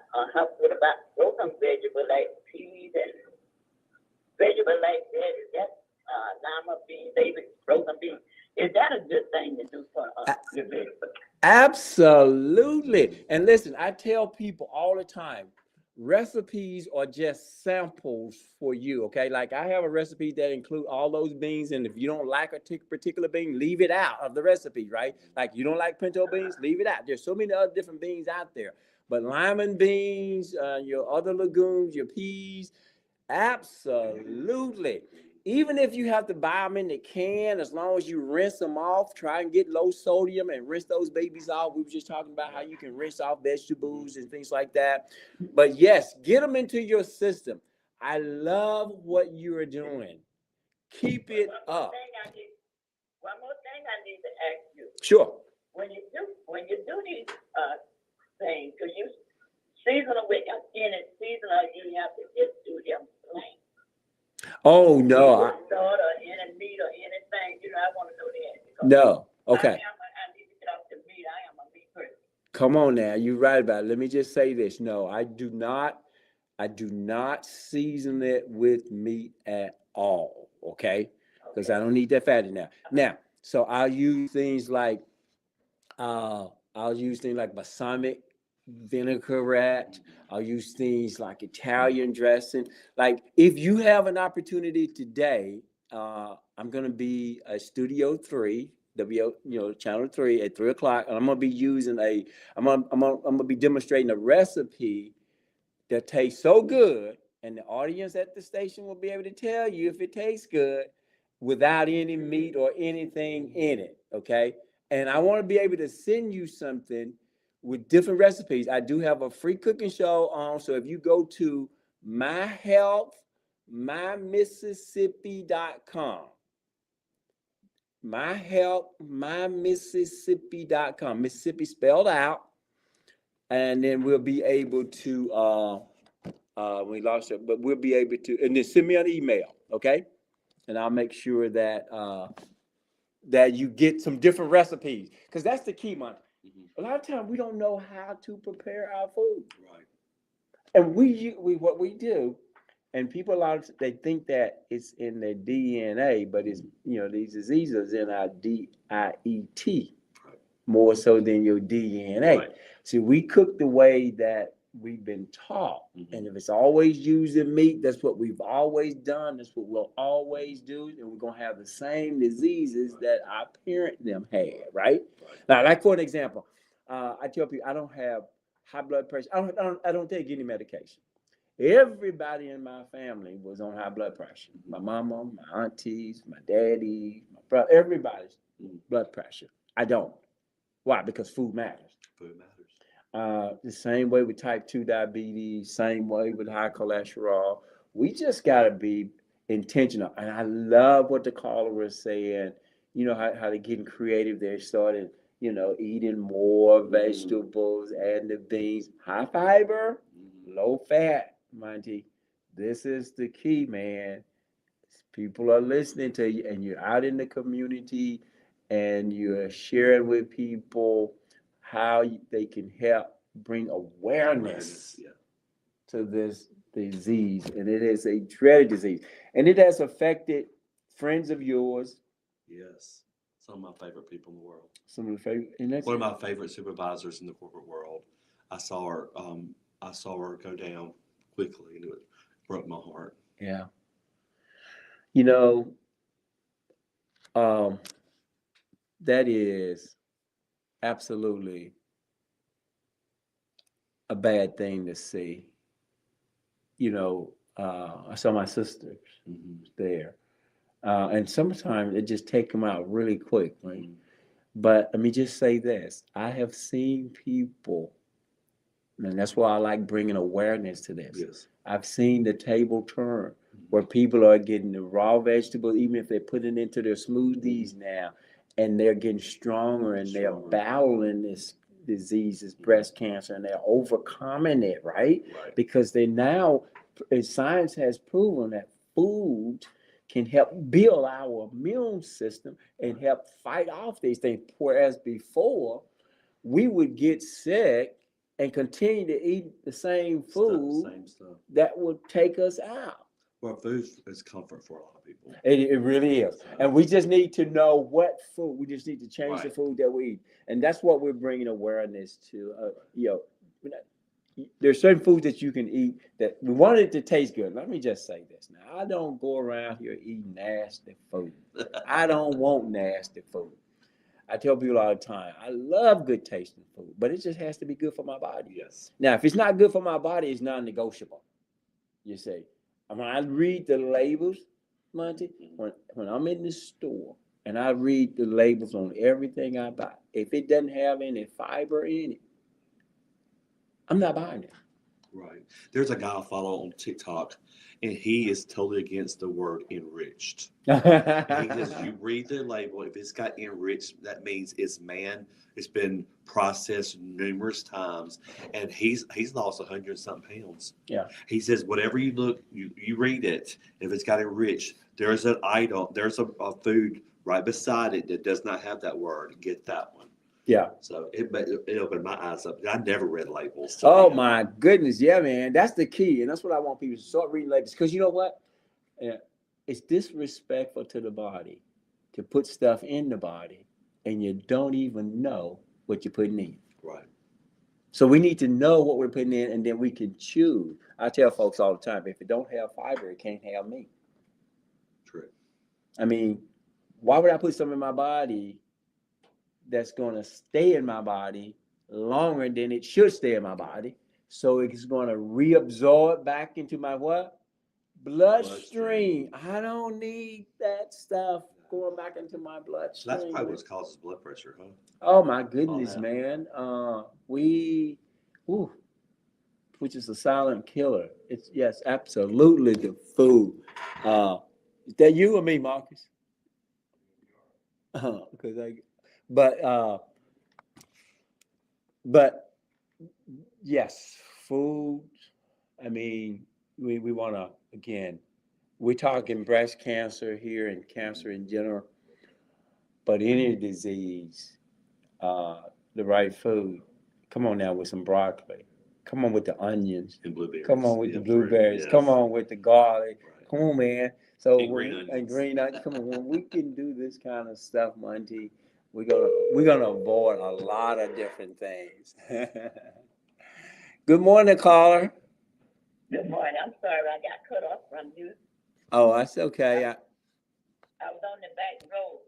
what about broken vegetable like peas and vegetable like that? Is that lima beans, even broken beans? Is that a good thing to do for the vegetable? Absolutely. And listen, I tell people all the time, recipes are just samples for you. Okay. Like I have a recipe that include all those beans. And if you don't like a particular bean, leave it out of the recipe, right? Like you don't like pinto beans, leave it out. There's so many other different beans out there. But lima beans, your other legumes, your peas, absolutely. Even if you have to buy them in the can, as long as you rinse them off, try and get low sodium and rinse those babies off. We were just talking about how you can rinse off vegetables and things like that. But yes, get them into your system. I love what you are doing. Keep it up. One more thing I need to ask you. Sure. When you do these things, because you seasonal with seasonal, you have to just do them plain. Oh no. Salt or any meat or anything, I want to know that. No. Okay. I need to get off the meat. I am a meat person. Come on now, you're right about it. Let me just say this. No, I do not season it with meat at all. Okay. Because I don't need that fatty now. Now, so I'll use things like balsamic vinaigrette. I'll use things like Italian dressing. Like if you have an opportunity today, I'm gonna be at Studio 3, Channel 3 at 3 o'clock, and I'm gonna be demonstrating a recipe that tastes so good, and the audience at the station will be able to tell you if it tastes good without any meat or anything in it. Okay. And I want to be able to send you something with different recipes. I do have a free cooking show on. So if you go to myhealthmymississippi.com, myhealthmymississippi.com, Mississippi spelled out, and then we'll be able to we lost it, but we'll be able to, and then send me an email, okay? And I'll make sure that that you get some different recipes, because that's the key, man. A lot of times we don't know how to prepare our food, Right. and we what we do, and people they think that it's in their DNA, but it's these diseases in our DIET more so than your DNA. Right. See, we cook the way that we've been taught. And if it's always using meat, that's what we've always done. That's what we'll always do. And we're going to have the same diseases that our parent them had, right? Now, like for an example, I tell people I don't have high blood pressure. I don't take any medication. Everybody in my family was on high blood pressure. My mama, my aunties, my daddy, my brother, everybody's blood pressure. I don't. Why? Because food matters. Food matters. The same way with type 2 diabetes, same way with high cholesterol. We just got to be intentional. And I love what the caller was saying, you know, how they're getting creative. They started, you know, eating more vegetables, adding the beans, high fiber, low fat, Monty. This is the key, man. People are listening to you, and you're out in the community, and you're sharing with people how they can help bring awareness Yeah. to this disease. And it is a dreaded disease. And it has affected friends of yours, Yes. Some of my favorite people in the world. some of the favorite. And that's One of my favorite supervisors in the corporate world. I saw her go down quickly, and it broke my heart. yeah. You know, that is absolutely a bad thing to see. You know, I saw my sisters there, and sometimes it just take them out really quick. Right? But let me just say this: I have seen people, and that's why I like bringing awareness to this. Yes. I've seen the table turn where people are getting the raw vegetables, even if they put it into their smoothies now, and they're getting stronger and they're battling this disease, this breast cancer, and they're overcoming it, right? Right. Because they now, science has proven that food can help build our immune system and help fight off these things. Whereas before, we would get sick and continue to eat the same food Same stuff. that would take us out. Well, food is comfort for a lot of people. It really is. And we just need to know what food. We just need to change the Right. food that we eat. And that's what we're bringing awareness to. There's certain foods that you can eat that we want it to taste good. Let me just say this. Now, I don't go around here eating nasty food. I don't want nasty food. I tell people all the time, I love good tasting food, but it just has to be good for my body. Yes. Now, if it's not good for my body, it's non-negotiable. You see, when I read the labels, Monty, when I'm in the store and I read the labels on everything I buy, if it doesn't have any fiber in it, I'm not buying it. Right. There's a guy I follow on TikTok, and he is totally against the word enriched. He says you read the label. If it's got enriched, that means it's been processed numerous times, and he's lost 100-something pounds. Yeah. He says whatever you look, you read it. If it's got enriched, there's an item, there's a food right beside it that does not have that word. Get that one. Yeah. So it opened my eyes up. I never read labels. Oh my goodness, yeah, man, that's the key, and that's what I want people to start reading labels. Because you know what? It's disrespectful to the body to put stuff in the body, and you don't even know what you're putting in. Right. So we need to know what we're putting in, and then we can choose. I tell folks all the time, if it don't have fiber, it can't have meat. True. I mean, why would I put something in my body that's going to stay in my body longer than it should stay in my body? So it's going to reabsorb back into my what? Bloodstream. I don't need that stuff going back into my bloodstream. That's probably what causes blood pressure, huh? Oh my goodness, that. man. Which is a silent killer. It's yes, absolutely the food. Is that you or me, Marcus? But yes, food. I mean, we want to, again, we're talking breast cancer here and cancer in general, but any disease, the right food. Come on now with some broccoli. Come on with the onions. And blueberries. Come on with the fruit, blueberries. yes. Come on with the garlic. Right. Come on, man. So And green onions. And green onions. Come on, when we can do this kind of stuff, Monty, we're gonna avoid a lot of different things. Good morning, caller. Good morning. I'm sorry I got cut off from you. Oh, that's okay. I was on the back road.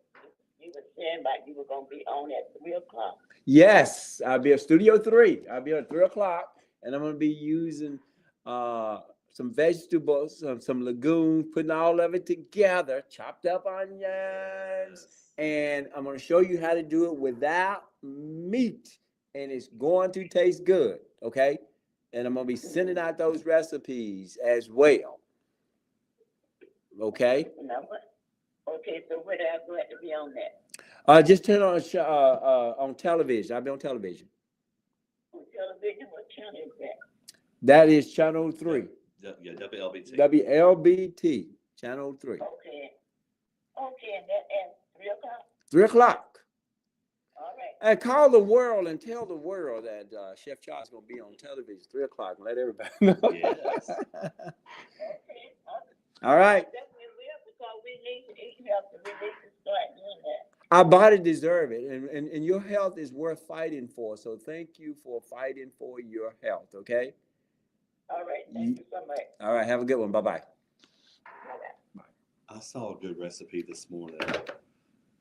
You you were saying about you were gonna be on at 3 o'clock. Yes, I'll be at Studio 3. I'll be at 3 o'clock, and I'm going to be using some vegetables, some legumes, putting all of it together, chopped up onions, and I'm going to show you how to do it without meat, and it's going to taste good, okay? And I'm going to be sending out those recipes as well, okay? Now what? Okay, so where do I go to be on that? Just turn on television. I'll be on television. On television, what channel is that? That is Channel 3. Yeah, WLBT. WLBT, Channel 3. Okay. Okay, and that at 3 o'clock? 3 o'clock. All right. And call the world and tell the world that Chef Charles is going to be on television 3 o'clock and let everybody know. Yes. Okay. All right. Definitely will, because we need to eat healthy. We need to start doing that. Our body deserves it, and your health is worth fighting for. So thank you for fighting for your health, okay? All right. Thank you so much. All right. Have a good one. Bye-bye. Bye-bye. I saw a good recipe this morning.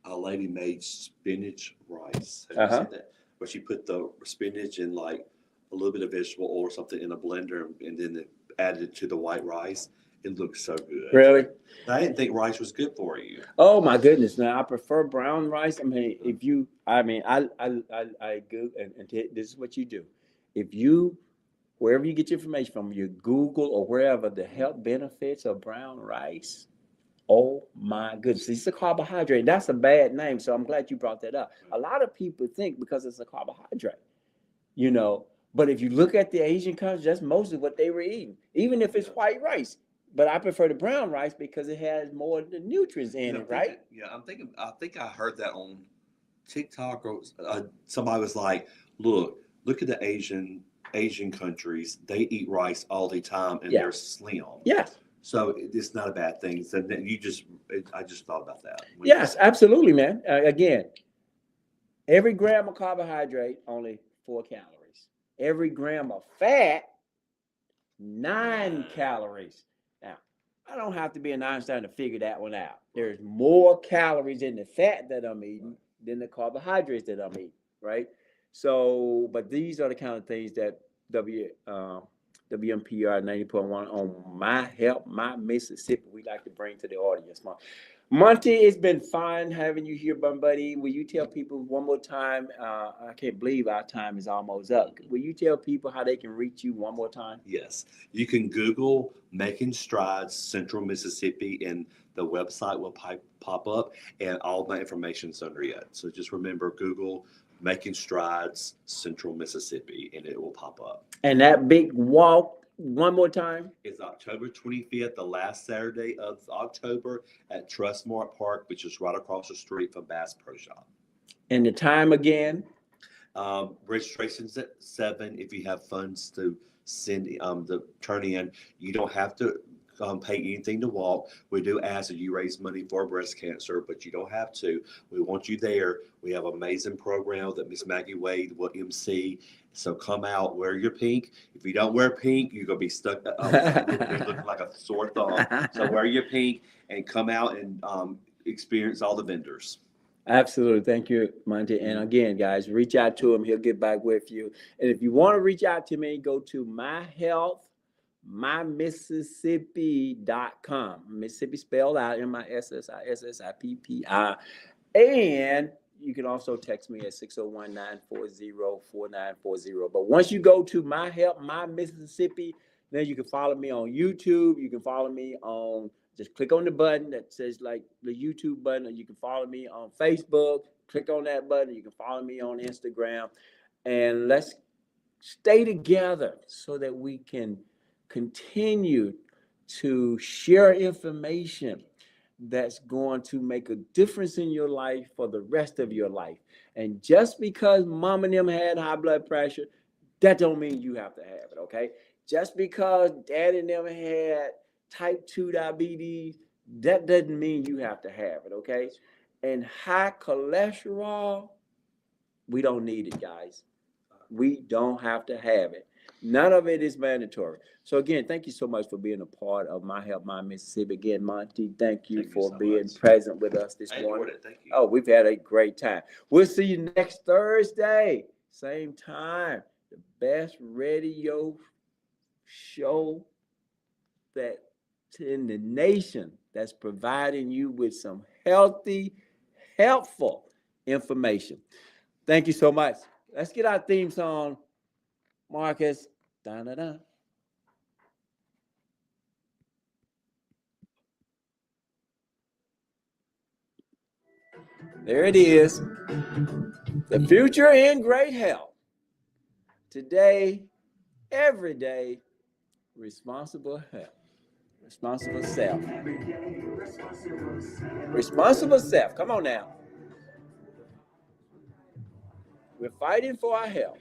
A lady made spinach rice. Have you seen that? Where she put the spinach and like a little bit of vegetable oil or something in a blender and then added it to the white rice. It looks so good. Really? I didn't think rice was good for you. Oh my goodness! Now I prefer brown rice. I mean, I go and this is what you do. If you wherever you get your information from, you Google or wherever the health benefits of brown rice. Oh my goodness! It's a carbohydrate. That's a bad name, so I'm glad you brought that up. A lot of people think because it's a carbohydrate, But if you look at the Asian countries, that's mostly what they were eating, even if it's white rice. But I prefer the brown rice because it has more of the nutrients in it, right? I think I heard that on TikTok or somebody was like, look at the Asian countries. They eat rice all the time and they're slim. Yes. So it's not a bad thing. So I just thought about that. Yes, absolutely, man. Again, every gram of carbohydrate, only 4 calories. Every gram of fat, 9 calories. Now, I don't have to be an Einstein to figure that one out. There's more calories in the fat that I'm eating than the carbohydrates that I'm eating, right? So, but these are the kind of things that WMPR 90.1 on My Help, My Mississippi, we like to bring to the audience. Monty, it's been fun having you here, buddy. Will you tell people one more time? I can't believe our time is almost up. Will you tell people how they can reach you one more time? Yes. You can Google Making Strides Central Mississippi and the website will pop up and all my information's under it. So just remember, Google Making Strides Central Mississippi and it will pop up. And that big walk, one more time? It's October 25th, the last Saturday of October at Trustmark Park, which is right across the street from Bass Pro Shop. And the time again? Registration's at 7. If you have funds to send the turn in, you don't have to pay anything to walk. We do ask that you raise money for breast cancer, but you don't have to. We want you there. We have an amazing program that Miss Maggie Wade will MC. So come out, wear your pink. If you don't wear pink, you're gonna be stuck. Looking like a sore thumb. So wear your pink and come out and experience all the vendors. Absolutely. Thank you, Monty. And again, guys, reach out to him. He'll get back with you. And if you want to reach out to me, go to myhealthmymississippi.com. Mississippi spelled out Mississippi. And you can also text me at 601-940-4940. But once you go to My Help, My Mississippi, then you can follow me on YouTube. You can follow me on, just click on the button that says like the YouTube button, or you can follow me on Facebook. Click on that button. You can follow me on Instagram. And let's stay together so that we can continue to share information that's going to make a difference in your life for the rest of your life. And just because mom and them had high blood pressure, that don't mean you have to have it, okay? Just because dad and them had type 2 diabetes, that doesn't mean you have to have it, okay? And high cholesterol, we don't need it, guys. We don't have to have it. None of it is mandatory. So again, thank you so much for being a part of My Help My Mississippi. Again, Monty, thank you Thank you for so being much. present with us this I morning. enjoyed it. Thank you. Oh, we've had a great time. We'll see you next Thursday, same time. The best radio show that's in the nation that's providing you with some healthy, helpful information. Thank you so much. Let's get our theme song, Marcus. Da-da-da. There it is. The future in great health. Today, every day, responsible health. Responsible self. Responsible self. Come on now. We're fighting for our health.